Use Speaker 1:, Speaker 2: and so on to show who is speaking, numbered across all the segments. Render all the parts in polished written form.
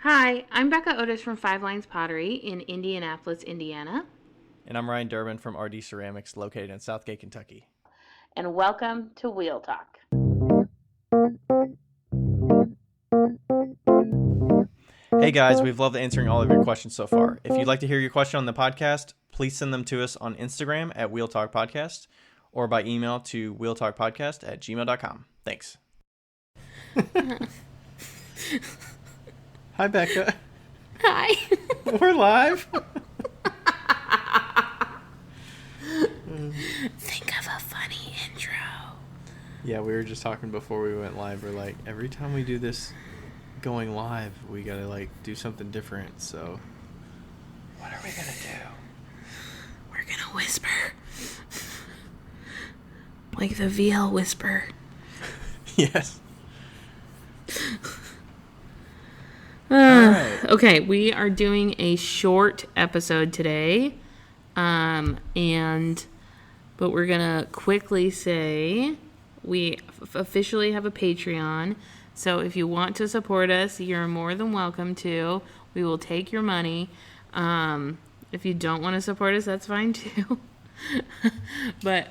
Speaker 1: Hi, I'm Becca Otis from Five Lines Pottery in Indianapolis, Indiana.
Speaker 2: And I'm Ryan Durbin from RD Ceramics, located in Southgate, Kentucky.
Speaker 1: And welcome to Wheel Talk.
Speaker 2: Hey guys, we've loved answering all of your questions so far. If you'd like to hear your question on the podcast, please send them to us on Instagram at Wheel Talk Podcast or by email to wheeltalkpodcast@gmail.com. Thanks. Hi, Becca.
Speaker 1: Hi.
Speaker 2: We're live.
Speaker 1: Think of a funny intro.
Speaker 2: Yeah, we were just talking before we went live. We're like, every time we do this going live, we gotta like do something different. So, what are we gonna do?
Speaker 1: We're gonna whisper. Like the VL whisper.
Speaker 2: Yes. Right.
Speaker 1: Okay, we are doing a short episode today. But we're gonna quickly say we officially have a Patreon. So if you want to support us, you're more than welcome to. We will take your money. If you don't want to support us, that's fine too. But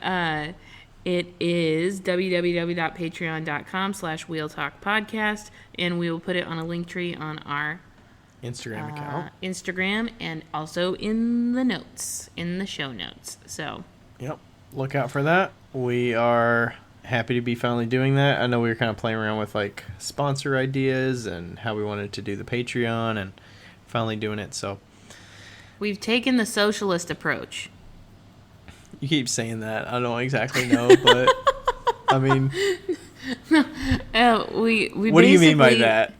Speaker 1: it is www.patreon.com/wheeltalkpodcast, and we will put it on a link tree on our
Speaker 2: Instagram account.
Speaker 1: Instagram, and also in the notes, in the show notes. So,
Speaker 2: yep. Look out for that. We are happy to be finally doing that. I know we were kind of playing around with like sponsor ideas and how we wanted to do the Patreon, and finally doing it. So
Speaker 1: we've taken the socialist approach.
Speaker 2: You keep saying that. I don't exactly know, but I mean,
Speaker 1: we
Speaker 2: what do you mean by that?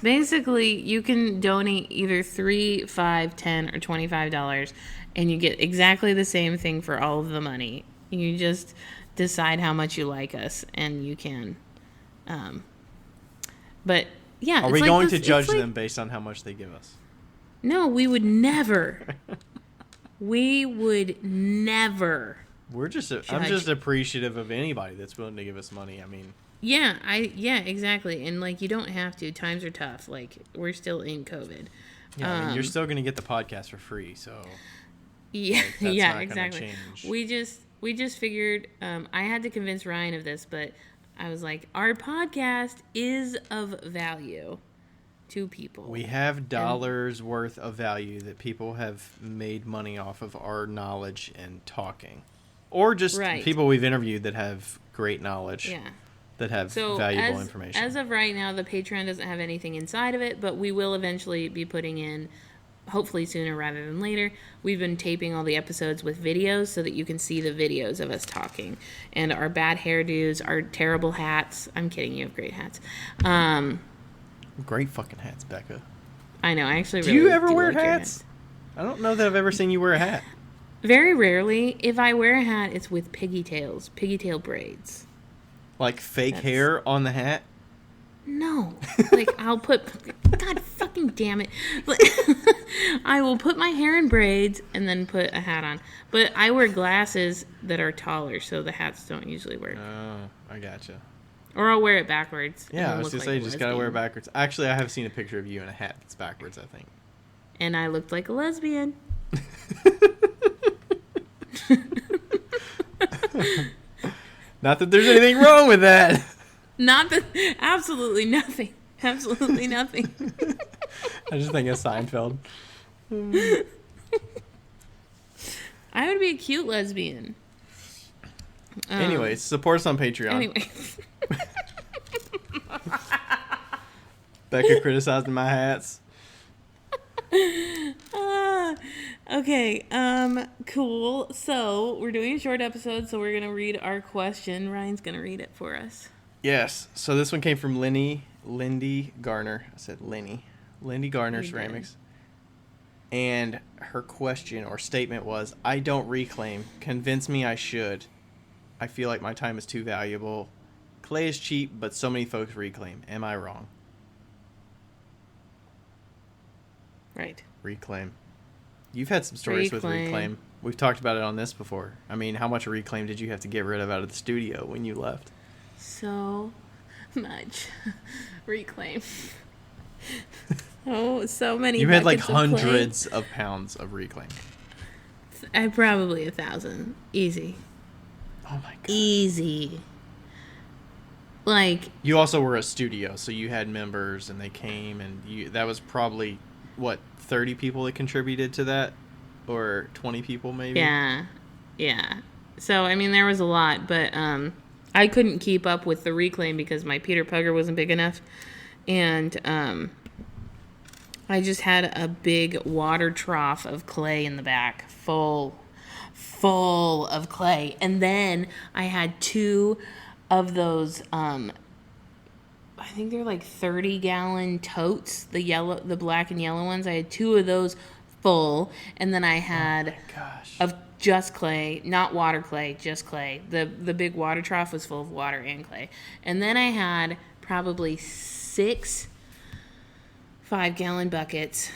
Speaker 1: Basically, you can donate either $3, $5, $10, or $25, and you get exactly the same thing for all of the money. You just decide how much you like us, and you can. But yeah,
Speaker 2: are we going to judge them based on how much they give us?
Speaker 1: No, we would never. We would never.
Speaker 2: I'm just appreciative of anybody that's willing to give us money. I mean.
Speaker 1: Yeah, exactly. And like, you don't have to. Times are tough. Like, we're still in COVID.
Speaker 2: Yeah, I mean, you're still going to get the podcast for free, so.
Speaker 1: Yeah,
Speaker 2: like, that's
Speaker 1: yeah,
Speaker 2: not
Speaker 1: exactly.
Speaker 2: Change.
Speaker 1: We just figured. I had to convince Ryan of this, but I was like, our podcast is of value to people.
Speaker 2: We have dollars worth of value that people have made money off of our knowledge and talking, or just people we've interviewed that have great knowledge.
Speaker 1: Yeah.
Speaker 2: That have valuable information.
Speaker 1: As of right now, the Patreon doesn't have anything inside of it, but we will eventually be putting in, hopefully sooner rather than later. We've been taping all the episodes with videos so that you can see the videos of us talking. And our bad hairdos, our terrible hats. I'm kidding, you have great hats.
Speaker 2: Great fucking hats, Becca.
Speaker 1: I know, I actually
Speaker 2: really do. You ever wear hats? I don't know that I've ever seen you wear a hat.
Speaker 1: Very rarely. If I wear a hat, it's with pigtail braids.
Speaker 2: Like fake hair on the hat?
Speaker 1: No. Like, I'll put... God fucking damn it. I will put my hair in braids and then put a hat on. But I wear glasses that are taller, so the hats don't usually work.
Speaker 2: Oh, I gotcha.
Speaker 1: Or I'll wear it backwards.
Speaker 2: Yeah, I was going to say, you just got to wear it backwards. Actually, I have seen a picture of you in a hat that's backwards, I think.
Speaker 1: And I looked like a lesbian.
Speaker 2: Not that there's anything wrong with that.
Speaker 1: Absolutely nothing. Absolutely nothing.
Speaker 2: I just think of Seinfeld.
Speaker 1: I would be a cute lesbian.
Speaker 2: Anyways, support us on Patreon.
Speaker 1: Anyway.
Speaker 2: Becca criticizing my hats.
Speaker 1: Okay, cool. So, we're doing a short episode, so we're going to read our question. Ryan's going to read it for us.
Speaker 2: Yes. So, this one came from Lindy Garner. I said Lindy Garner Ceramics. And her question or statement was, I don't reclaim. Convince me I should. I feel like my time is too valuable. Clay is cheap, but so many folks reclaim. Am I wrong?
Speaker 1: Right.
Speaker 2: Reclaim. You've had some stories with reclaim. We've talked about it on this before. I mean, how much reclaim did you have to get rid of out of the studio when you left?
Speaker 1: So much reclaim. Oh, so many
Speaker 2: You had like
Speaker 1: buckets of clay.
Speaker 2: hundreds of pounds of reclaim.
Speaker 1: I probably 1,000. Easy.
Speaker 2: Oh my gosh.
Speaker 1: Easy. Like,
Speaker 2: You also were a studio, so you had members and they came, and that was probably, what, 30 people that contributed to that? Or 20 people maybe?
Speaker 1: yeah. Yeah. So, I mean, there was a lot, but I couldn't keep up with the reclaim because my Peter Pugger wasn't big enough. And I just had a big water trough of clay in the back, full of clay. And then I had 2 of those I think they're like 30-gallon totes, the black and yellow ones. I had 2 of those full, and then I had of just clay, not water clay, just clay. The big water trough was full of water and clay. And then I had probably 6 5-gallon buckets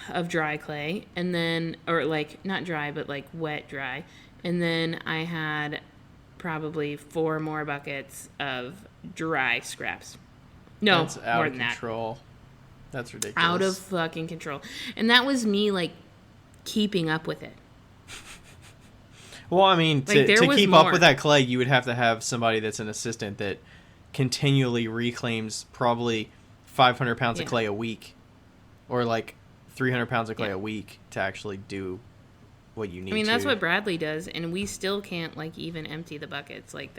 Speaker 1: of dry clay, and then, or like not dry but like wet dry. And then I had probably 4 more buckets of dry scraps. No,
Speaker 2: That's out
Speaker 1: more
Speaker 2: of
Speaker 1: than that.
Speaker 2: control. That's ridiculous.
Speaker 1: Out of fucking control. And that was me like keeping up with it.
Speaker 2: Well, I mean,
Speaker 1: Like,
Speaker 2: to keep
Speaker 1: more.
Speaker 2: up with that clay, you would have to have somebody that's an assistant that continually reclaims probably 500 pounds of clay a week, or like 300 pounds of clay a week to actually do what you need.
Speaker 1: I mean, that's what Bradley does, and we still can't like even empty the buckets. Like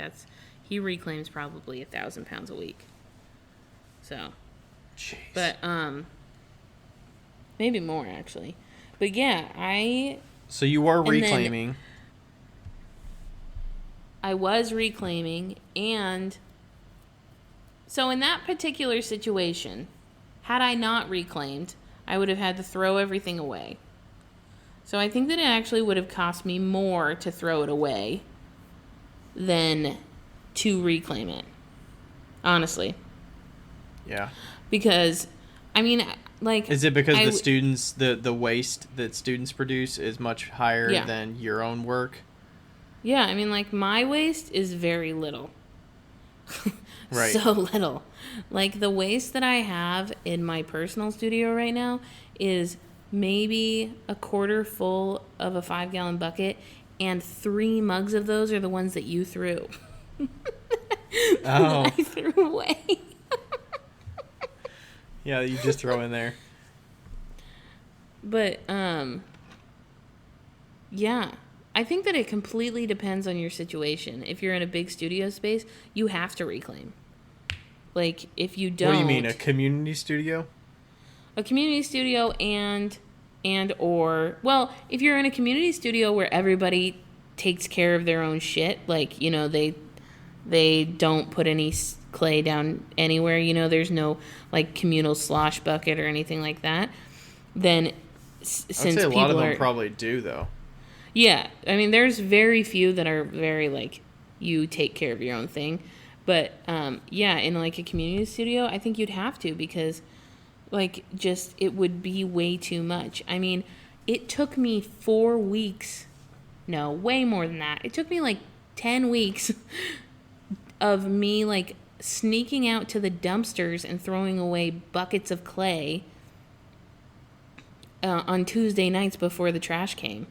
Speaker 1: he reclaims probably 1,000 pounds a week. So,
Speaker 2: Jeez.
Speaker 1: but maybe more actually. But yeah,
Speaker 2: So you were reclaiming.
Speaker 1: I was reclaiming, and so in that particular situation, had I not reclaimed, I would have had to throw everything away. So I think that it actually would have cost me more to throw it away than to reclaim it. Honestly.
Speaker 2: Yeah.
Speaker 1: Because, I mean, like...
Speaker 2: Is it because the students, the waste that students produce is much higher than your own work?
Speaker 1: Yeah, I mean, like, my waste is very little.
Speaker 2: Right.
Speaker 1: So little. Like, the waste that I have in my personal studio right now is maybe a quarter full of a 5-gallon bucket, and 3 mugs of those are the ones that you threw.
Speaker 2: Oh.
Speaker 1: That I threw away.
Speaker 2: Yeah, you just throw in there.
Speaker 1: But, yeah. I think that it completely depends on your situation. If you're in a big studio space, you have to reclaim. Like, if you don't...
Speaker 2: What do you mean, a community studio?
Speaker 1: A community studio or... Well, if you're in a community studio where everybody takes care of their own shit, like, you know, they don't put any clay down anywhere, you know, there's no, like, communal slosh bucket or anything like that, then since
Speaker 2: I'd say a
Speaker 1: people
Speaker 2: lot of them probably do, though.
Speaker 1: Yeah, I mean, there's very few that are very, like, you take care of your own thing. But, yeah, in, like, a community studio, I think you'd have to because, like, just, it would be way too much. I mean, it took me 4 weeks. No, way more than that. It took me, like, 10 weeks of me, like, sneaking out to the dumpsters and throwing away buckets of clay on Tuesday nights before the trash came.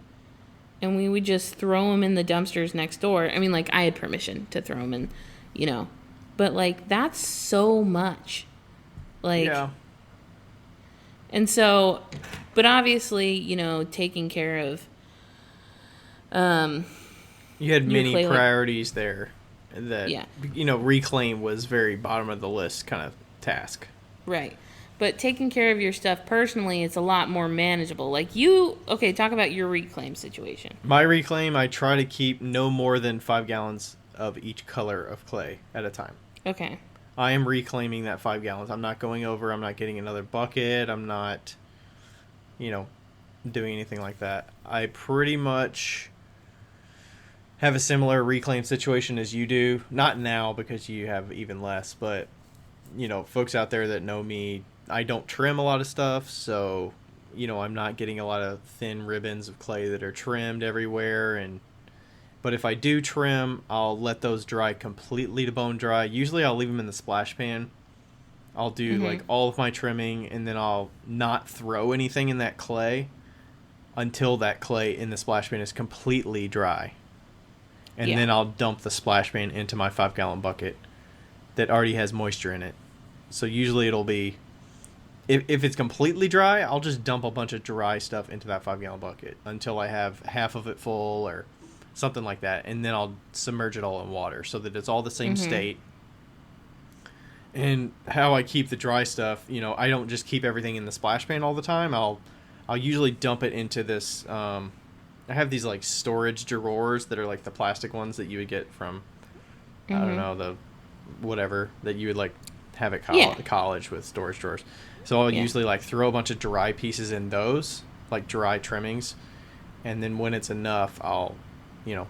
Speaker 1: And we would just throw them in the dumpsters next door. I mean, like, I had permission to throw them in, you know. But, like, that's so much. Like, yeah. And so, but obviously, you know, taking care of...
Speaker 2: you had many priorities there that, you know, reclaim was very bottom of the list kind of task.
Speaker 1: Right. But taking care of your stuff personally, it's a lot more manageable. Like okay, talk about your reclaim situation.
Speaker 2: My reclaim, I try to keep no more than 5 gallons of each color of clay at a time.
Speaker 1: Okay.
Speaker 2: I am reclaiming that 5 gallons. I'm not going over. I'm not getting another bucket. I'm not, you know, doing anything like that. I pretty much have a similar reclaim situation as you do. Not now because you have even less, but, you know, folks out there that know me, I don't trim a lot of stuff, so, you know, I'm not getting a lot of thin ribbons of clay that are trimmed everywhere. But if I do trim, I'll let those dry completely to bone dry. Usually I'll leave them in the splash pan I'll do like all of my trimming, and then I'll not throw anything in that clay until that clay in the splash pan is completely dry. And then I'll dump the splash pan into my 5-gallon bucket that already has moisture in it. So usually it'll be, if it's completely dry, I'll just dump a bunch of dry stuff into that 5-gallon bucket until I have half of it full or something like that. And then I'll submerge it all in water so that it's all the same state. And how I keep the dry stuff, I don't just keep everything in the splash pan all the time. I'll usually dump it into this, I have these like storage drawers that are like the plastic ones that you would get from, I don't know, the whatever that you would like have at college with storage drawers. So I'll usually like throw a bunch of dry pieces in those, like dry trimmings. And then when it's enough, I'll,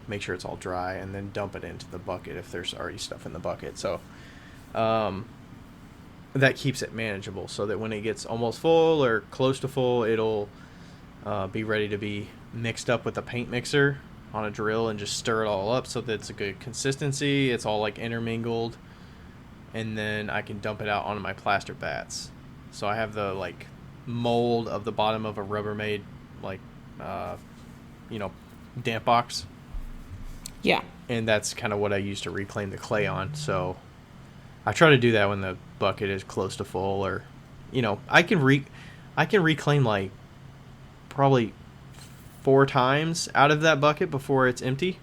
Speaker 2: make sure it's all dry and then dump it into the bucket if there's already stuff in the bucket. So, that keeps it manageable so that when it gets almost full or close to full, it'll be ready to be mixed up with a paint mixer on a drill and just stir it all up so that it's a good consistency. It's all like intermingled, and then I can dump it out onto my plaster bats. So I have the like mold of the bottom of a Rubbermaid like damp box.
Speaker 1: Yeah.
Speaker 2: And that's kind of what I use to reclaim the clay on. So I try to do that when the bucket is close to full, or I can reclaim like probably 4 times out of that bucket before it's empty.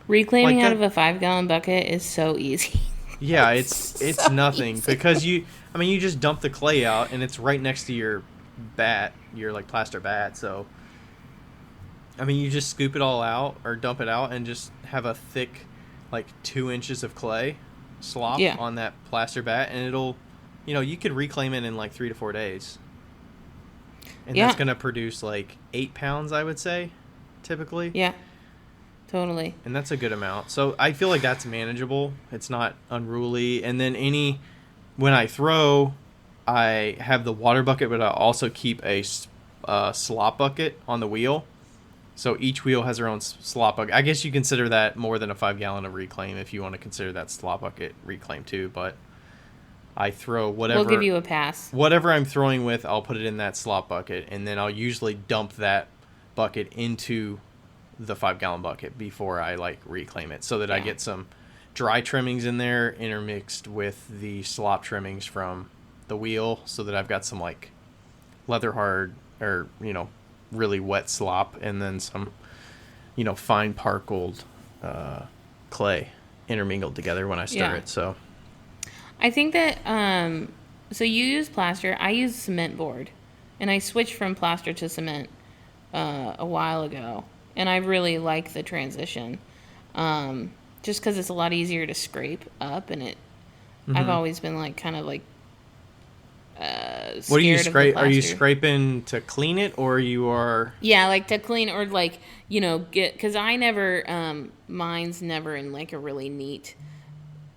Speaker 1: Reclaiming out of a 5-gallon bucket is so easy.
Speaker 2: Yeah, it's so nothing easy. Because you just dump the clay out and it's right next to your bat, your like plaster bat. So you just scoop it all out or dump it out and just have a thick like 2 inches of clay slop on that plaster bat, and it'll you could reclaim it in like 3 to 4 days. And that's going to produce like 8 pounds, I would say, typically.
Speaker 1: Yeah, totally.
Speaker 2: And that's a good amount. So I feel like that's manageable. It's not unruly. And then when I throw, I have the water bucket, but I also keep a slop bucket on the wheel. So each wheel has their own slop bucket. I guess you consider that more than a 5-gallon of reclaim if you want to consider that slop bucket reclaim too, but I throw whatever.
Speaker 1: We'll give you a pass.
Speaker 2: Whatever I'm throwing with, I'll put it in that slop bucket, and then I'll usually dump that bucket into the 5-gallon bucket before I like reclaim it, so that I get some dry trimmings in there intermixed with the slop trimmings from the wheel, so that I've got some like leather hard or really wet slop, and then some fine parkled clay intermingled together when I stir it. So
Speaker 1: I think that, so you use plaster, I use cement board, and I switched from plaster to cement a while ago, and I really like the transition, just because it's a lot easier to scrape up, and I've always been like kind of like
Speaker 2: what do you scrape? Are you scraping to clean it, or you are?
Speaker 1: Yeah, like to clean, or like get, because I never mine's never in like a really neat.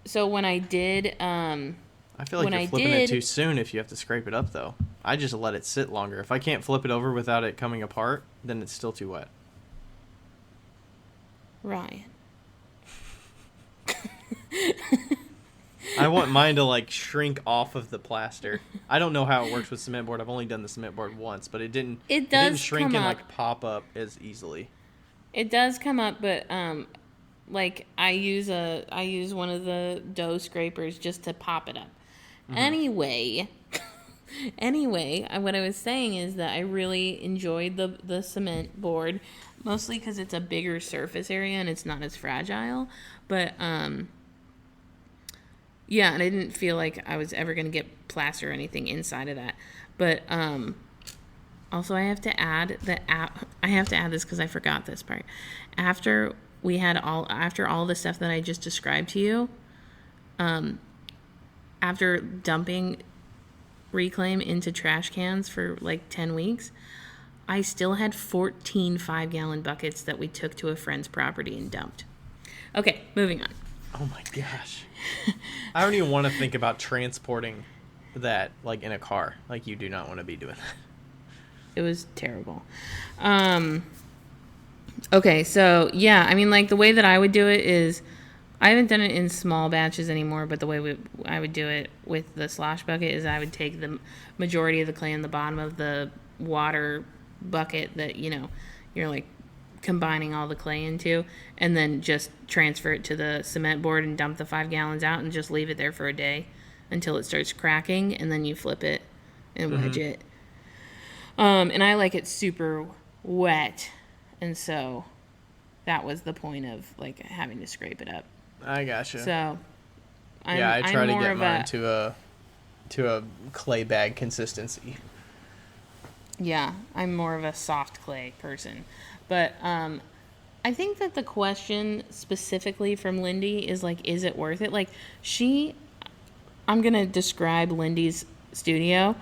Speaker 1: So when I did, I
Speaker 2: feel like you're flipping it too soon if you have to scrape it up, though. I just let it sit longer. If I can't flip it over without it coming apart, then it's still too wet.
Speaker 1: Ryan.
Speaker 2: I want mine to like shrink off of the plaster. I don't know how it works with cement board. I've only done the cement board once, but it didn't shrink and like pop up as easily.
Speaker 1: It does come up, but like I use one of the dough scrapers just to pop it up. Anyway, what I was saying is that I really enjoyed the cement board, mostly because it's a bigger surface area and it's not as fragile. But yeah, and I didn't feel like I was ever going to get plaster or anything inside of that. But also I have to add this because I forgot this part. After all the stuff that I just described to you, after dumping reclaim into trash cans for like 10 weeks, I still had 14 5-gallon buckets that we took to a friend's property and dumped. Okay, moving on.
Speaker 2: Oh my gosh. I don't even want to think about transporting that like in a car. Like, you do not want to be doing that.
Speaker 1: It was terrible. Okay, so yeah, I mean, like the way that I would do it is I haven't done it in small batches anymore, but the way I would do it with the slosh bucket is I would take the majority of the clay in the bottom of the water bucket that, you're like combining all the clay into, and then just transfer it to the cement board and dump the 5 gallons out and just leave it there for a day until it starts cracking, and then you flip it and wedge it. And I like it super wet, and so that was the point of like having to scrape it up.
Speaker 2: I gotcha.
Speaker 1: So,
Speaker 2: I try to get mine to a clay bag consistency.
Speaker 1: Yeah, I'm more of a soft clay person. But I think that the question specifically from Lindy is like, is it worth it? Like, I'm going to describe Lindy's studio.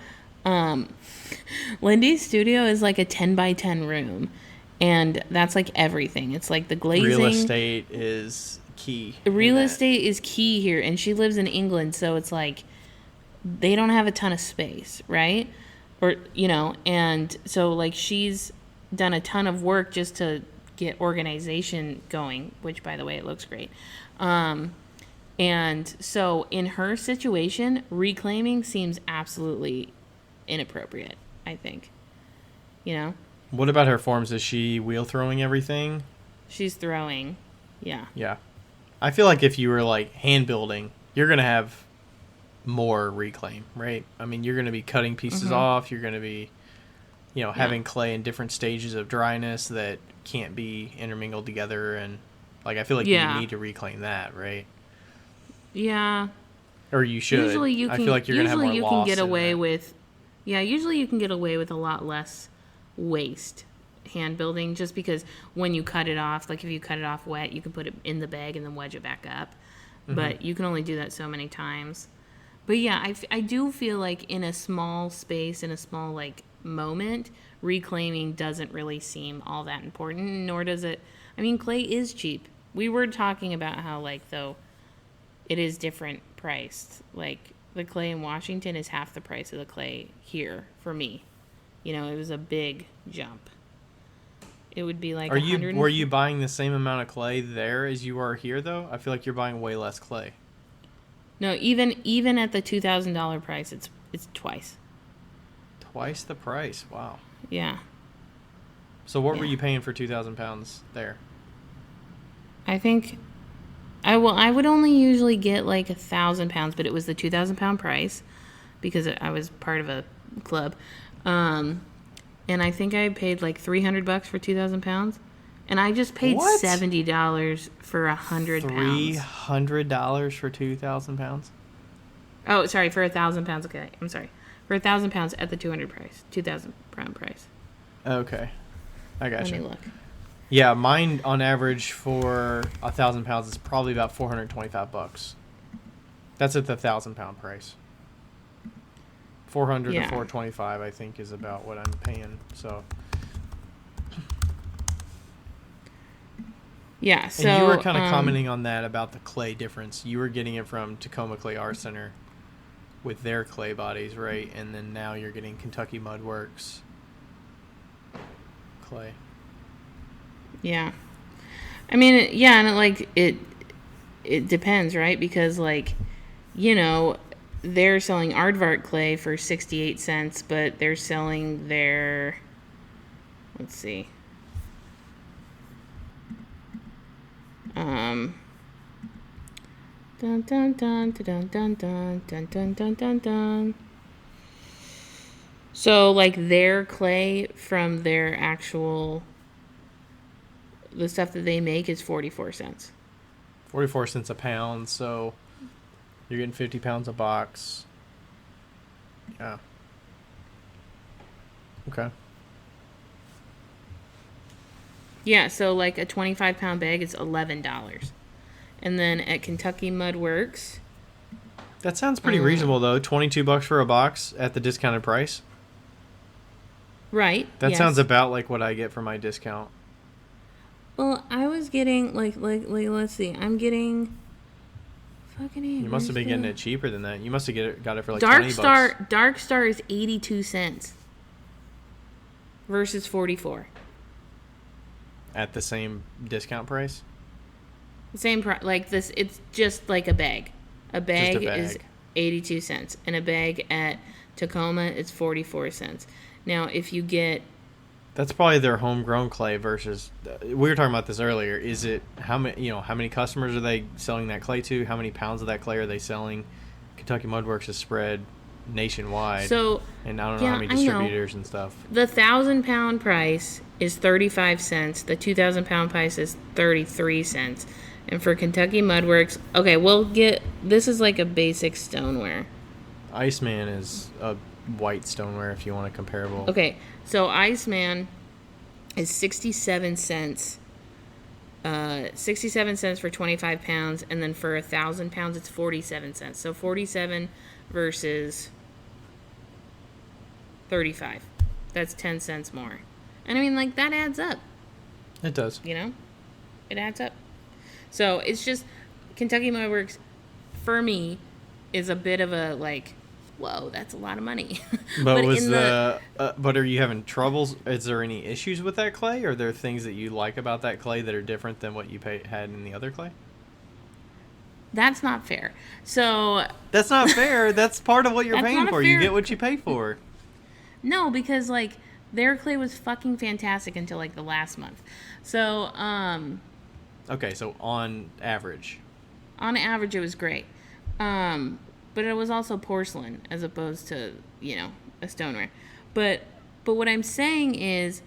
Speaker 1: Lindy's studio is like a 10 by 10 room. And that's like everything. It's like the glazing.
Speaker 2: Real estate is key.
Speaker 1: Real estate is key here. And she lives in England, so it's like they don't have a ton of space, right? Or, and so like she's done a ton of work just to get organization going, which by the way, it looks great. And so in her situation, reclaiming seems absolutely inappropriate, I think.
Speaker 2: What about her forms? Is she wheel throwing everything?
Speaker 1: She's throwing. Yeah.
Speaker 2: Yeah. I feel like if you were like hand building, you're going to have more reclaim, right? I mean, you're going to be cutting pieces off. You're going to be, having clay in different stages of dryness that can't be intermingled together. And like, I feel like you need to reclaim that, right?
Speaker 1: Yeah.
Speaker 2: Or you should. Usually you can, I feel like you're going to have more
Speaker 1: usually you
Speaker 2: loss
Speaker 1: can get away
Speaker 2: that.
Speaker 1: with, usually you can get away with a lot less waste hand building, just because when you cut it off, like if you cut it off wet, you can put it in the bag and then wedge it back up. But you can only do that so many times. But yeah, I do feel like in a small space, in a small like moment, reclaiming doesn't really seem all that important, nor does it. I mean, clay is cheap. We were talking about how like though it is different priced. Like the clay in Washington is half the price of the clay here for me. It was a big jump. It would be like
Speaker 2: were you buying the same amount of clay there as you are here though? I feel like you're buying way less clay.
Speaker 1: No, even at the $2,000 price, it's twice.
Speaker 2: Twice the price. Wow.
Speaker 1: Yeah.
Speaker 2: So what were you paying for 2,000 pounds there?
Speaker 1: I think I would only usually get like 1,000 pounds, but it was the 2,000 pound price because I was part of a club. And I think I paid like $300 for 2,000 pounds. And I just paid $70 for 100 pounds.
Speaker 2: $300 for 2,000 pounds?
Speaker 1: Oh, sorry, for 1,000 pounds. Okay, I'm sorry. For 1,000 pounds at the 2,000 pound price.
Speaker 2: Okay, I got you.
Speaker 1: Let me look.
Speaker 2: Yeah, mine on average for 1,000 pounds is probably about $425. That's at the 1,000 pound price. 400 to 425, I think, is about what I'm paying. So.
Speaker 1: Yeah, so...
Speaker 2: And you were kind of commenting on that about the clay difference. You were getting it from Tacoma Clay Art Center with their clay bodies, right? And then now you're getting Kentucky Mud Works clay.
Speaker 1: Yeah. I mean, and it depends, right? Because, they're selling Aardvark clay for 68 cents, but they're selling their... Let's see... Dun dun dun dun dun dun dun dun dun dun dun dun. So their clay from their actual the stuff that they make is 44 cents.
Speaker 2: 44 cents a pound, so you're getting 50 pounds a box. Yeah. Okay.
Speaker 1: Yeah, so a 25 pound bag is $11. And then at Kentucky Mud Works.
Speaker 2: That sounds pretty reasonable though. $22 for a box at the discounted price.
Speaker 1: Right.
Speaker 2: That sounds about like what I get for my discount.
Speaker 1: Well, I was getting let's see. I'm getting fucking
Speaker 2: You must have been getting it cheaper than that. You must have got it for
Speaker 1: $20. Dark Star is 82 cents versus 44.
Speaker 2: At the same discount price?
Speaker 1: Same price. Like this, it's just like a bag. A bag,
Speaker 2: bag.
Speaker 1: is 82 cents, and a bag at Tacoma is 44 cents. Now, if you get
Speaker 2: That's probably their homegrown clay versus. We were talking about this earlier. Is it how many customers are they selling that clay to? How many pounds of that clay are they selling? Kentucky Mudworks is spread nationwide,
Speaker 1: so
Speaker 2: and I don't know how many distributors and stuff.
Speaker 1: The 1,000-pound price is 35 cents. The 2,000-pound price is 33 cents. And for Kentucky Mudworks, okay, we'll get, this is like a basic stoneware.
Speaker 2: Iceman is a white stoneware if you want a comparable.
Speaker 1: Okay, so Iceman is 67 cents. 67 cents for 25 pounds, and then for 1,000 pounds, it's 47 cents. So 47 versus 35. That's 10 cents more. And I mean, like, that adds up.
Speaker 2: It does.
Speaker 1: You know? It adds up. So it's just, Kentucky Mudworks, for me, is a bit of a, like, whoa, that's a lot of money.
Speaker 2: But but are you having troubles? Is there any issues with that clay? Are there things that you like about that clay that are different than what you had in the other clay?
Speaker 1: That's not fair. So
Speaker 2: that's not fair. That's part of what you're paying for. You get what you pay for.
Speaker 1: No, because like their clay was fucking fantastic until like the last month. So
Speaker 2: okay, so on average
Speaker 1: it was great. But it was also porcelain as opposed to, a stoneware. But what I'm saying is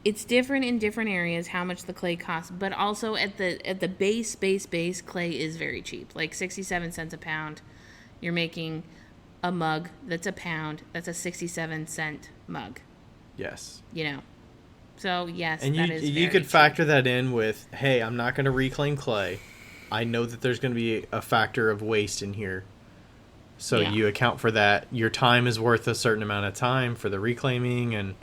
Speaker 1: it's different in different areas how much the clay costs, but also at the base clay is very cheap. Like 67 cents a pound. You're making a mug that's a pound. That's a 67-cent mug.
Speaker 2: Yes.
Speaker 1: So yes,
Speaker 2: and
Speaker 1: that is
Speaker 2: you could factor that in with, hey, I'm not going to reclaim clay. I know that there's going to be a factor of waste in here. So you account for that. Your time is worth a certain amount of time for the reclaiming, and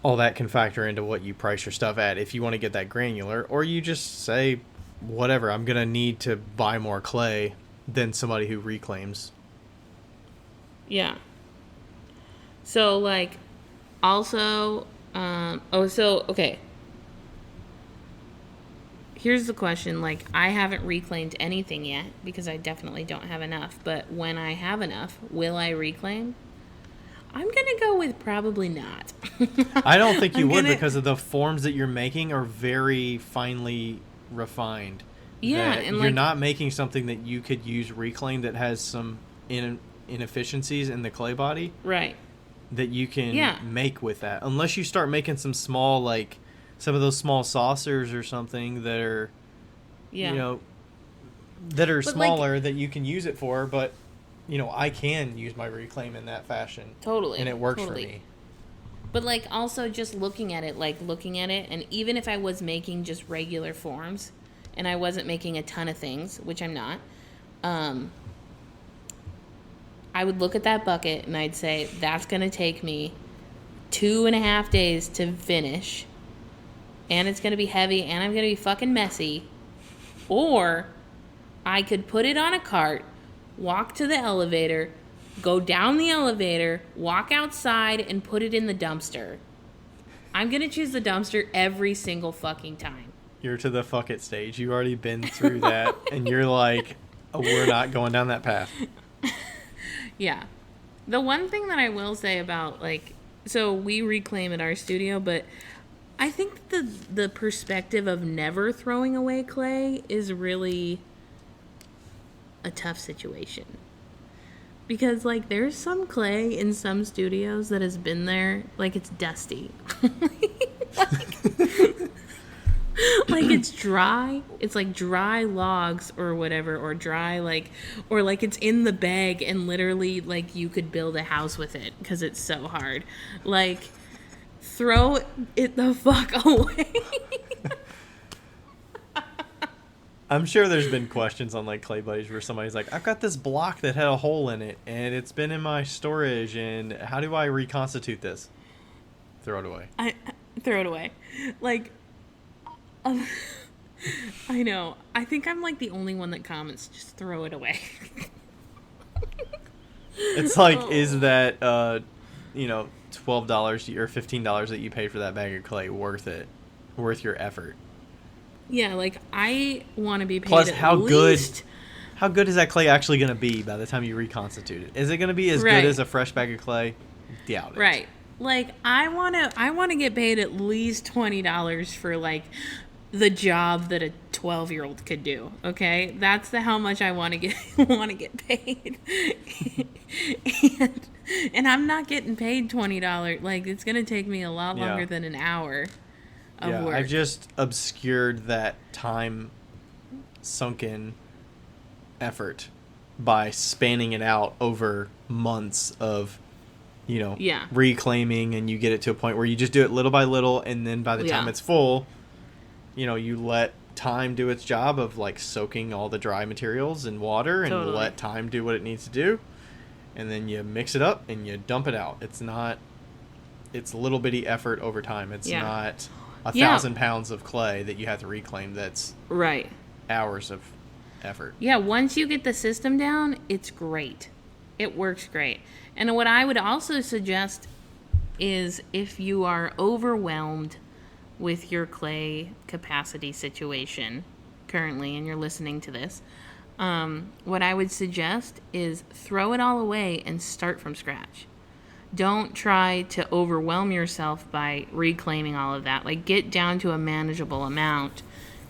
Speaker 2: all that can factor into what you price your stuff at if you want to get that granular. Or you just say, whatever, I'm going to need to buy more clay than somebody who reclaims.
Speaker 1: Yeah. So, like, also, okay. Here's the question, like, I haven't reclaimed anything yet because I definitely don't have enough. But when I have enough, will I reclaim? I'm going to go with probably not.
Speaker 2: I don't think you would because of the forms that you're making are very finely refined.
Speaker 1: Yeah. And
Speaker 2: you're not making something that you could use reclaim that has some inefficiencies in the clay body.
Speaker 1: Right.
Speaker 2: That you can make with that. Unless you start making some small, like, some of those small saucers or something that are, that are smaller that you can use it for. But, I can use my reclaim in that fashion.
Speaker 1: Totally.
Speaker 2: And it works for me.
Speaker 1: But, like, also just looking at it, and even if I was making just regular forms and I wasn't making a ton of things, which I'm not, I would look at that bucket and I'd say, that's going to take me 2.5 days to finish. And it's going to be heavy, and I'm going to be fucking messy. Or I could put it on a cart, walk to the elevator, go down the elevator, walk outside, and put it in the dumpster. I'm going to choose the dumpster every single fucking time.
Speaker 2: You're to the fuck it stage. You've already been through that, and you're like, oh, we're not going down that path.
Speaker 1: Yeah. The one thing that I will say about, like, so we reclaim at our studio, but I think the perspective of never throwing away clay is really a tough situation. Because, like, there's some clay in some studios that has been there, like, it's dusty. Like, it's dry. It's, like, dry logs or whatever, or dry, like, or, like, it's in the bag and literally, like, you could build a house with it because it's so hard. Like, throw it the fuck away.
Speaker 2: I'm sure there's been questions on, like, Clay Buddies where somebody's like, I've got this block that had a hole in it, and it's been in my storage, and how do I reconstitute this? Throw it away.
Speaker 1: Throw it away. Like, I know. I think I'm, like, the only one that comments, just throw it away.
Speaker 2: It's like, is that, $12 or $15 that you paid for that bag of clay worth it? Worth your effort?
Speaker 1: Yeah, like I want to be paid
Speaker 2: Plus,
Speaker 1: at
Speaker 2: how
Speaker 1: least.
Speaker 2: good is that clay actually going to be by the time you reconstitute it? Is it going to be as good
Speaker 1: Right.
Speaker 2: as a fresh bag of clay? Doubt it.
Speaker 1: Right. Like I want to get paid at least $20 for like the job that a 12-year-old could do, okay? That's the how much I want to get want to get paid. and and I'm not getting paid $20. Like it's going to take me a lot
Speaker 2: Yeah.
Speaker 1: longer than an hour of
Speaker 2: Yeah, I've
Speaker 1: work.
Speaker 2: just obscured that time sunken effort by spanning it out over months of,
Speaker 1: Yeah.
Speaker 2: reclaiming, and you get it to a point where you just do it little by little, and then by the time
Speaker 1: Yeah.
Speaker 2: it's full, you let time do its job of like soaking all the dry materials in water, and
Speaker 1: Totally.
Speaker 2: let time do what it needs to do, and then you mix it up and you dump it out. It's little bitty effort over time. It's
Speaker 1: Yeah.
Speaker 2: not a
Speaker 1: Yeah.
Speaker 2: 1,000 pounds of clay that you have to reclaim. That's
Speaker 1: Right.
Speaker 2: hours of effort.
Speaker 1: Yeah, once you get the system down, it's great. It works great. And what I would also suggest is if you are overwhelmed with your clay capacity situation currently and you're listening to this, what I would suggest is throw it all away and start from scratch. Don't try to overwhelm yourself by reclaiming all of that. Like, get down to a manageable amount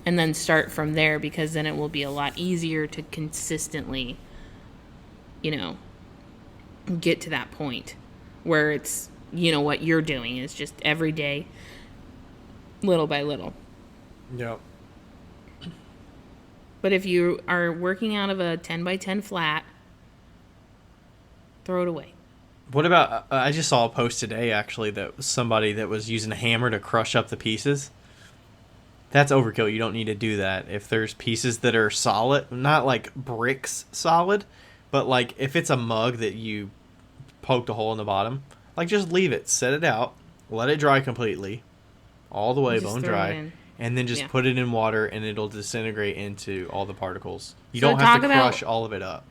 Speaker 1: and then start from there, because then it will be a lot easier to consistently, get to that point where it's, what you're doing is just every day, little by little.
Speaker 2: Yep.
Speaker 1: But if you are working out of a 10 by 10 flat, throw it away.
Speaker 2: What about, I just saw a post today actually that was somebody that was using a hammer to crush up the pieces. That's overkill. You don't need to do that. If there's pieces that are solid, not like bricks solid, but like if it's a mug that you poked a hole in the bottom, like just leave it, set it out, let it dry completely, all the way
Speaker 1: Just
Speaker 2: bone
Speaker 1: throw it
Speaker 2: dry,
Speaker 1: in.
Speaker 2: and then just
Speaker 1: Yeah.
Speaker 2: put it in water and it'll disintegrate into all the particles. You
Speaker 1: So
Speaker 2: don't have to
Speaker 1: talk about-
Speaker 2: crush all of it up.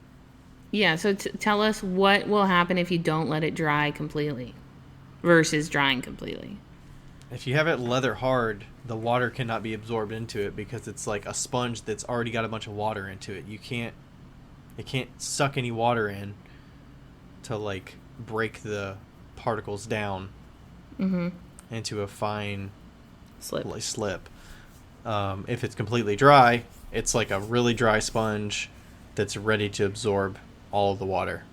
Speaker 1: Yeah, so tell us what will happen if you don't let it dry completely versus drying completely.
Speaker 2: If you have it leather hard, the water cannot be absorbed into it because it's like a sponge that's already got a bunch of water into it. It can't suck any water in to like break the particles down into a fine slip. If it's completely dry, it's like a really dry sponge that's ready to absorb all of the water.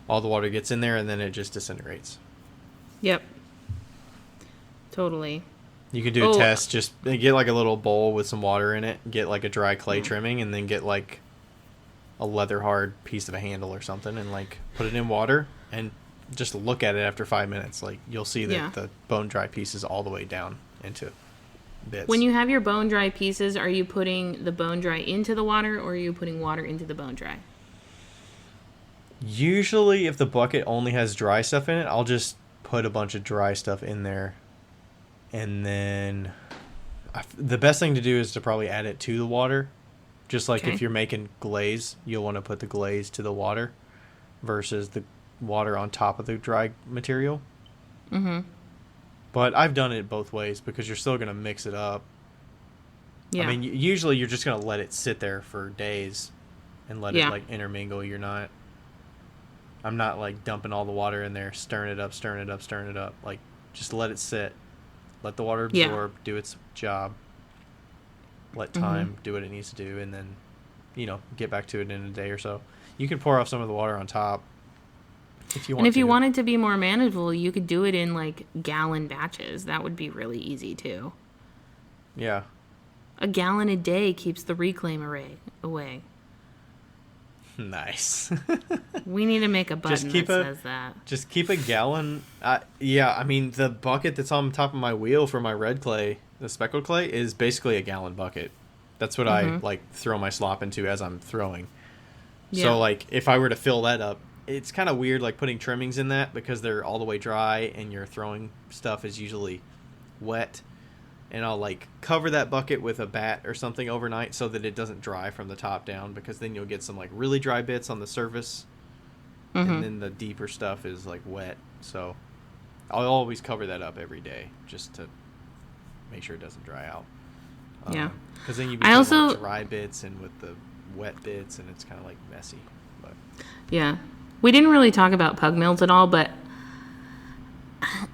Speaker 2: All the water gets in there and then it just disintegrates.
Speaker 1: Yep. Totally.
Speaker 2: You can do a test. Just get like a little bowl with some water in it. Get like a dry clay trimming, and then get like a leather hard piece of a handle or something, and like put it in water and just look at it after 5 minutes. Like you'll see that the bone dry piece is all the way down into bits.
Speaker 1: When you have your bone dry pieces, are you putting the bone dry into the water, or are you putting water into the bone dry?
Speaker 2: Usually, if the bucket only has dry stuff in it, I'll just put a bunch of dry stuff in there. And then the best thing to do is to probably add it to the water. Just like if you're making glaze, you'll want to put the glaze to the water versus the water on top of the dry material. Mm-hmm. But I've done it both ways because you're still going to mix it up. Yeah. I mean, usually you're just going to let it sit there for days and let it like intermingle. I'm not like dumping all the water in there, stirring it up. Like just let it sit. Let the water absorb, do its job. Let time do what it needs to do, and then, get back to it in a day or so. You can pour off some of the water on top if you want to.
Speaker 1: And if you want it to be more manageable, you could do it in like gallon batches. That would be really easy too.
Speaker 2: Yeah.
Speaker 1: A gallon a day keeps the reclaim array away.
Speaker 2: Nice.
Speaker 1: We need to make a button that says that.
Speaker 2: Just keep a gallon. Yeah, I mean, the bucket that's on top of my wheel for my red clay, the speckled clay, is basically a gallon bucket. That's what I, like, throw my slop into as I'm throwing. Yeah. So, like, if I were to fill that up, it's kind of weird, like, putting trimmings in that because they're all the way dry and your throwing stuff is usually wet. And I'll like cover that bucket with a bat or something overnight so that it doesn't dry from the top down, because then you'll get some like really dry bits on the surface, and then the deeper stuff is like wet. So I'll always cover that up every day just to make sure it doesn't dry out.
Speaker 1: Yeah.
Speaker 2: Because then you be
Speaker 1: I
Speaker 2: putting
Speaker 1: also,
Speaker 2: like dry bits and with the wet bits, and it's kind of like messy. But
Speaker 1: yeah. We didn't really talk about pug mills at all, but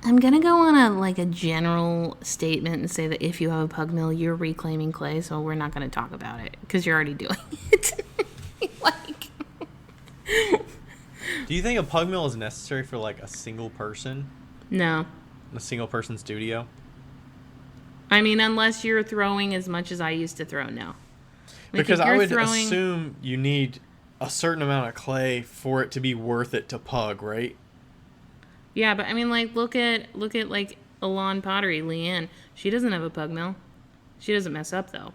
Speaker 1: I'm gonna go on a general statement and say that if you have a pug mill, you're reclaiming clay. So we're not gonna talk about it because you're already doing it. Like,
Speaker 2: do you think a pug mill is necessary for like a single person,
Speaker 1: no.
Speaker 2: a single person studio?
Speaker 1: I mean, unless you're throwing as much as I used to throw, no. Like
Speaker 2: Because
Speaker 1: if
Speaker 2: I
Speaker 1: you're
Speaker 2: would
Speaker 1: throwing,
Speaker 2: assume you need a certain amount of clay for it to be worth it to pug, right?
Speaker 1: yeah, but I mean, like look at like Alon Pottery, Leanne. She doesn't have a pug mill. She doesn't mess up though.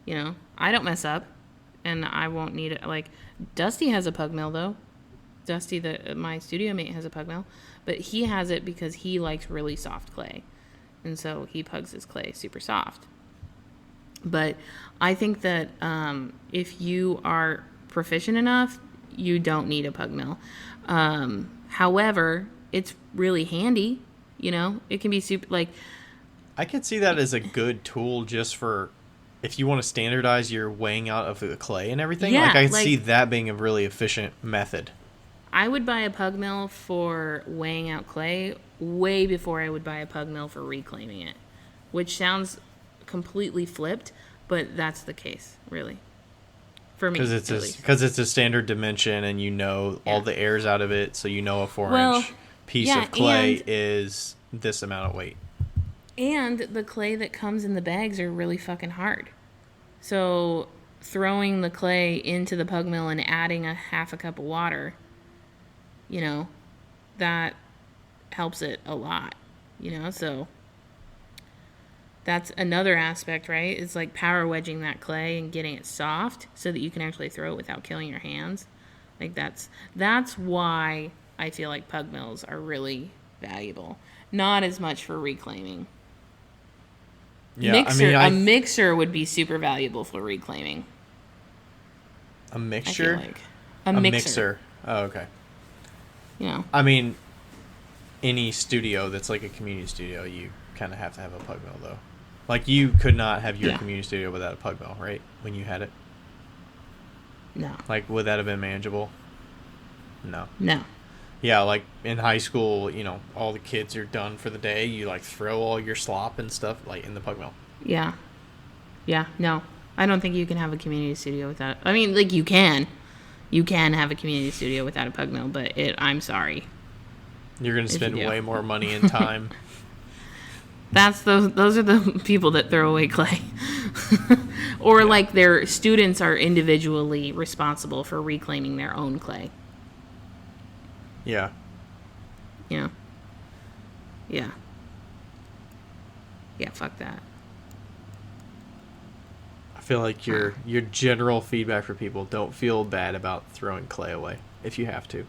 Speaker 1: You know, I don't mess up, and I won't need it. Like Dusty has a pug mill though. Dusty, my studio mate, has a pug mill, but he has it because he likes really soft clay, and so he pugs his clay super soft. But I think that if you are proficient enough, you don't need a pug mill. However, it's really handy. You know, it can be super like
Speaker 2: I could see that as a good tool just for if you want to standardize your weighing out of the clay and everything.
Speaker 1: Yeah,
Speaker 2: Like I could
Speaker 1: like-
Speaker 2: see that being a really efficient method.
Speaker 1: I would buy a pug mill for weighing out clay way before I would buy a pug mill for reclaiming it, which sounds completely flipped, but that's the case, really. For me,
Speaker 2: Because it's a standard dimension, and you know all
Speaker 1: Yeah.
Speaker 2: the airs out of it, so you know a 4-inch
Speaker 1: Well,
Speaker 2: piece
Speaker 1: yeah,
Speaker 2: of clay
Speaker 1: and-
Speaker 2: is this amount of weight.
Speaker 1: And the clay that comes in the bags are really fucking hard. So throwing the clay into the pug mill and adding a half a cup of water, you know, that helps it a lot, you know, so that's another aspect, right? It's like power wedging that clay and getting it soft so that you can actually throw it without killing your hands. Like that's why I feel like pug mills are really valuable. Not as much for reclaiming.
Speaker 2: Yeah,
Speaker 1: A mixer would be super valuable for reclaiming.
Speaker 2: a
Speaker 1: I feel
Speaker 2: mixture?
Speaker 1: like
Speaker 2: A mixer. Oh, okay.
Speaker 1: You know,
Speaker 2: I mean, any studio that's like a community studio, you kind of have to have a pug mill, though. Like, you could not have your
Speaker 1: Yeah.
Speaker 2: community studio without a pug mill, right? When you had it?
Speaker 1: no,
Speaker 2: Like, would that have been manageable? No.
Speaker 1: no.
Speaker 2: Yeah, like, in high school, you know, all the kids are done for the day. You, like, throw all your slop and stuff, like, in the pug mill.
Speaker 1: Yeah, no. I don't think you can have a community studio without. I mean, like you can have a community studio without a pug mill, but I'm sorry.
Speaker 2: You're going to
Speaker 1: If you
Speaker 2: spend
Speaker 1: do.
Speaker 2: way more money and time.
Speaker 1: That's those are the people that throw away clay. Or like their students are individually responsible for reclaiming their own clay.
Speaker 2: Yeah.
Speaker 1: You know? Yeah. Yeah, fuck that.
Speaker 2: I feel like your general feedback for people, don't feel bad about throwing clay away if you have to.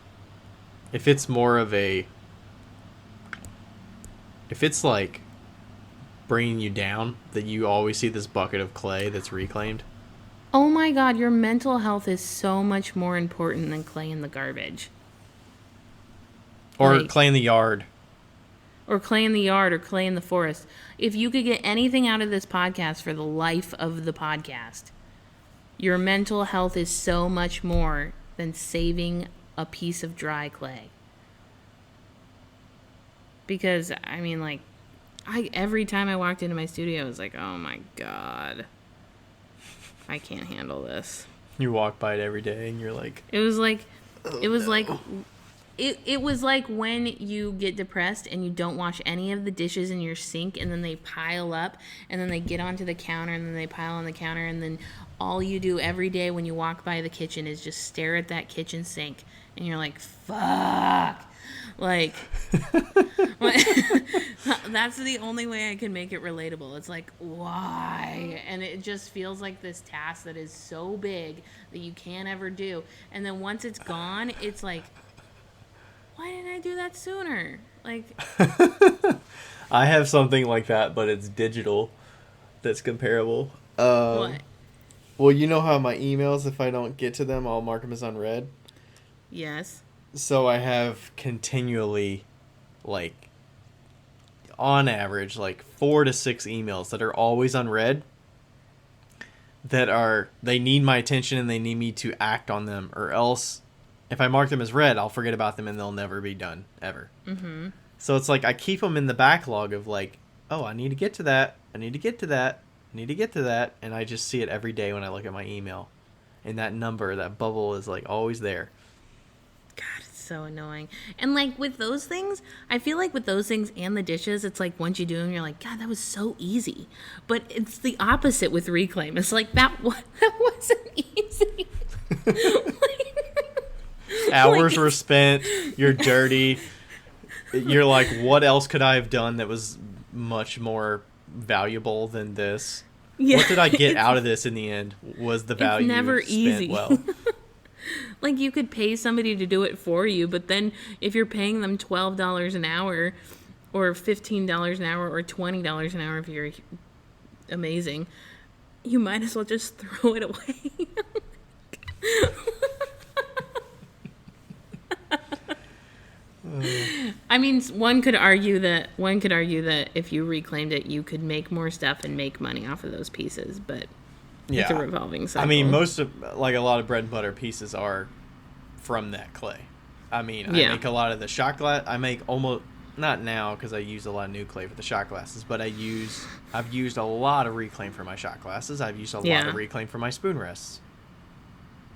Speaker 2: If it's more of a... If it's like bringing you down that you always see this bucket of clay that's reclaimed.
Speaker 1: Oh my god, your mental health is so much more important than clay in the garbage.
Speaker 2: Or
Speaker 1: Like-
Speaker 2: clay in the yard.
Speaker 1: Or clay in the yard or clay in the forest. If you could get anything out of this podcast for the life of the podcast, your mental health is so much more than saving a piece of dry clay. Because, I mean, like, every time I walked into my studio, I was like, oh my god, I can't handle this.
Speaker 2: You walk by it every day and you're like...
Speaker 1: It was like, it was like when you get depressed and you don't wash any of the dishes in your sink and then they pile up and then they get onto the counter and then they pile on the counter and then all you do every day when you walk by the kitchen is just stare at that kitchen sink and you're like, fuck. Like, that's the only way I can make it relatable. It's like, why? And it just feels like this task that is so big that you can't ever do. And then once it's gone, it's like, why didn't I do that sooner? Like,
Speaker 2: I have something like that, but it's digital that's comparable.
Speaker 1: what?
Speaker 2: Well, you know how my emails, if I don't get to them, I'll mark them as unread.
Speaker 1: Yes.
Speaker 2: So I have continually, like, on average, like 4 to 6 emails that are always unread they need my attention and they need me to act on them, or else if I mark them as read, I'll forget about them and they'll never be done ever. Mm-hmm. So it's like I keep them in the backlog of like, oh, I need to get to that. I need to get to that. I need to get to that. And I just see it every day when I look at my email. And that number, that bubble is like always there.
Speaker 1: God, it's so annoying. And like with those things, I feel like with those things and the dishes, it's like once you do them, you're like, God, that was so easy. But it's the opposite with reclaim. It's like that wasn't easy.
Speaker 2: Hours were spent. You're dirty. You're like, what else could I have done that was much more valuable than this? Yeah, what did I get out of this in the end? Was the value
Speaker 1: it's never
Speaker 2: spent
Speaker 1: easy.
Speaker 2: Well?
Speaker 1: Like you could pay somebody to do it for you, but then if you're paying them $12 an hour or $15 an hour or $20 an hour if you're amazing, you might as well just throw it away. I mean, one could argue that if you reclaimed it, you could make more stuff and make money off of those pieces, but it's a revolving cycle.
Speaker 2: I mean, most of like a lot of bread and butter pieces are from that clay. I mean, I make a lot of the shot glass. I make almost not now because I use a lot of new clay for the shot glasses, but I've used a lot of reclaim for my shot glasses. I've used a lot of reclaim for my spoon rests.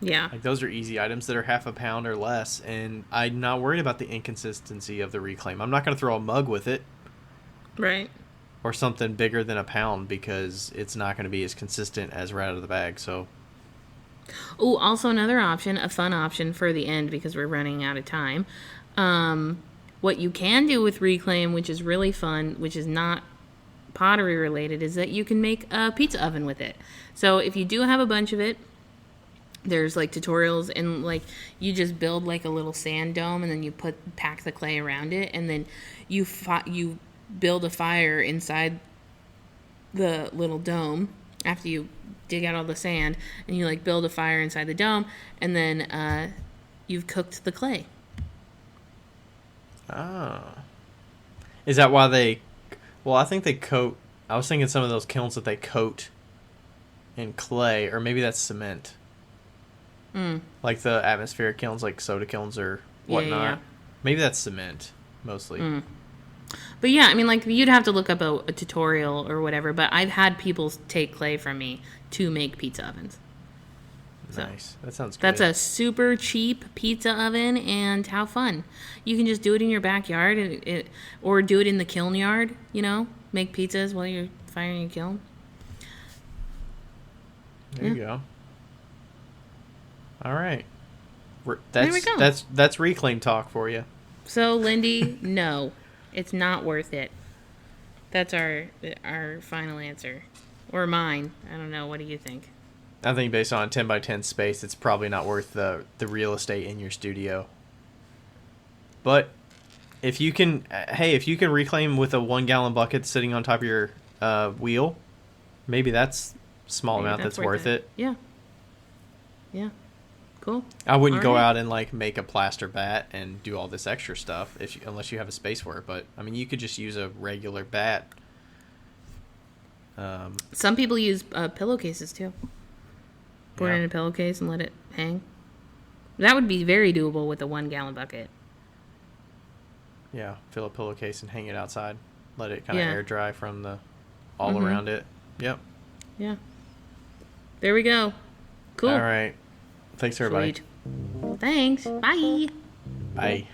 Speaker 1: Yeah.
Speaker 2: Like those are easy items that are half a pound or less, and I'm not worried about the inconsistency of the reclaim. I'm not going to throw a mug with it.
Speaker 1: Right.
Speaker 2: Or something bigger than a pound because it's not going to be as consistent as right out of the bag, so.
Speaker 1: Oh, also another option, a fun option for the end because we're running out of time. What you can do with reclaim, which is really fun, which is not pottery related, is that you can make a pizza oven with it. So if you do have a bunch of it, there's like tutorials and like you just build like a little sand dome and then you pack the clay around it and then you build a fire inside the little dome after you dig out all the sand and you like build a fire inside the dome and then you've cooked the clay.
Speaker 2: Oh. Is that why I think they coat, I was thinking some of those kilns that they coat in clay, or maybe that's cement. Like the atmospheric kilns, like soda kilns or whatnot. Yeah. Maybe that's cement, mostly.
Speaker 1: But yeah, I mean, like, you'd have to look up a tutorial or whatever, but I've had people take clay from me to make pizza ovens.
Speaker 2: Nice. That sounds good.
Speaker 1: That's a super cheap pizza oven, and how fun. You can just do it in your backyard or do it in the kiln yard, make pizzas while you're firing your kiln.
Speaker 2: There you go. All right.
Speaker 1: There we go.
Speaker 2: That's reclaim talk for you.
Speaker 1: So, Lindy, no, it's not worth it. That's our final answer. Or mine. I don't know. What do you think?
Speaker 2: I think based on 10 by 10 space, it's probably not worth the real estate in your studio. But if you can reclaim with a 1 gallon bucket sitting on top of your wheel, maybe that's a small amount that's worth it.
Speaker 1: Yeah. Yeah. Cool.
Speaker 2: I wouldn't go out and like make a plaster bat and do all this extra stuff unless you have a space for it. But I mean, you could just use a regular bat.
Speaker 1: Some people use pillowcases too. Put it in a pillowcase and let it hang. That would be very doable with a 1 gallon bucket.
Speaker 2: Yeah, fill a pillowcase and hang it outside. Let it kind of air dry from the all around it. Yep. Yeah.
Speaker 1: There we go. Cool.
Speaker 2: All right. Thanks, everybody.
Speaker 1: Sweet. Thanks. Bye.
Speaker 2: Bye.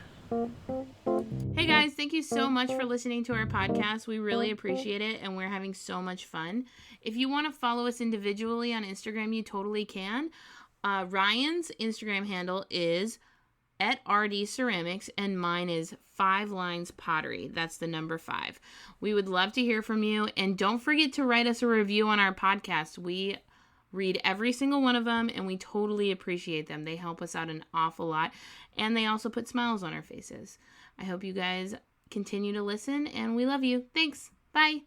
Speaker 1: Hey guys, thank you so much for listening to our podcast. We really appreciate it, and we're having so much fun. If you want to follow us individually on Instagram, you totally can. Ryan's Instagram handle is @RDCeramics, and mine is 5 Lines Pottery. That's the number 5. We would love to hear from you, and don't forget to write us a review on our podcast. We read every single one of them, and we totally appreciate them. They help us out an awful lot, and they also put smiles on our faces. I hope you guys continue to listen, and we love you. Thanks. Bye.